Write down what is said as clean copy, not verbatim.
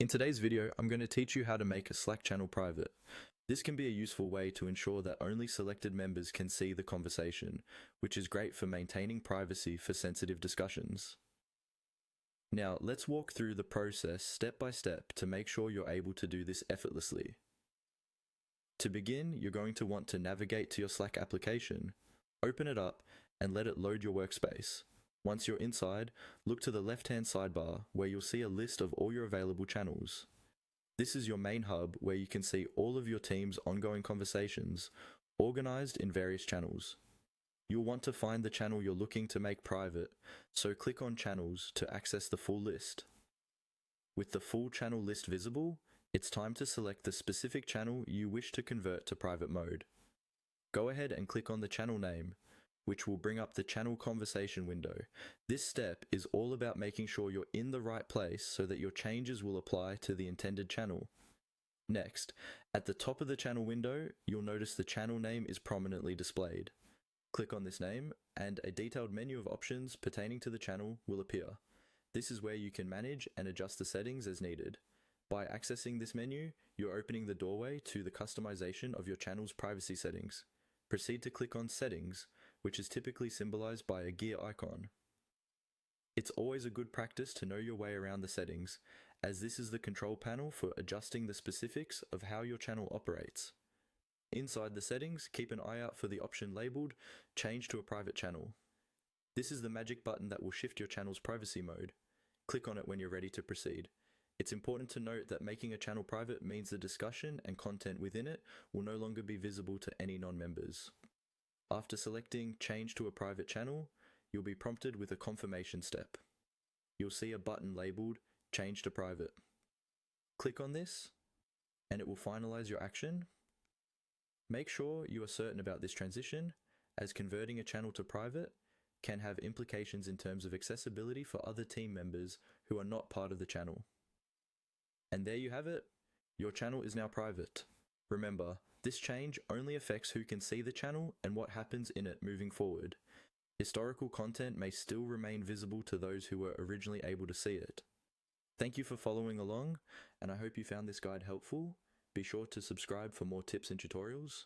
In today's video, I'm going to teach you how to make a Slack channel private. This can be a useful way to ensure that only selected members can see the conversation, which is great for maintaining privacy for sensitive discussions. Now, let's walk through the process step by step to make sure you're able to do this effortlessly. To begin, you're going to want to navigate to your Slack application, open it up, and let it load your workspace. Once you're inside, look to the left-hand sidebar where you'll see a list of all your available channels. This is your main hub where you can see all of your team's ongoing conversations, organized in various channels. You'll want to find the channel you're looking to make private, so click on Channels to access the full list. With the full channel list visible, it's time to select the specific channel you wish to convert to private mode. Go ahead and click on the channel name, which will bring up the channel conversation window. This step is all about making sure you're in the right place so that your changes will apply to the intended channel. Next, at the top of the channel window, you'll notice the channel name is prominently displayed. Click on this name, and a detailed menu of options pertaining to the channel will appear. This is where you can manage and adjust the settings as needed. By accessing this menu, you're opening the doorway to the customization of your channel's privacy settings. Proceed to click on Settings, which is typically symbolized by a gear icon. It's always a good practice to know your way around the settings, as this is the control panel for adjusting the specifics of how your channel operates. Inside the settings, keep an eye out for the option labeled Change to a Private Channel. This is the magic button that will shift your channel's privacy mode. Click on it when you're ready to proceed. It's important to note that making a channel private means the discussion and content within it will no longer be visible to any non-members. After selecting Change to a Private Channel, you'll be prompted with a confirmation step. You'll see a button labeled Change to Private. Click on this, and it will finalize your action. Make sure you are certain about this transition, as converting a channel to private can have implications in terms of accessibility for other team members who are not part of the channel. And there you have it. Your channel is now private. Remember, this change only affects who can see the channel and what happens in it moving forward. Historical content may still remain visible to those who were originally able to see it. Thank you for following along, and I hope you found this guide helpful. Be sure to subscribe for more tips and tutorials.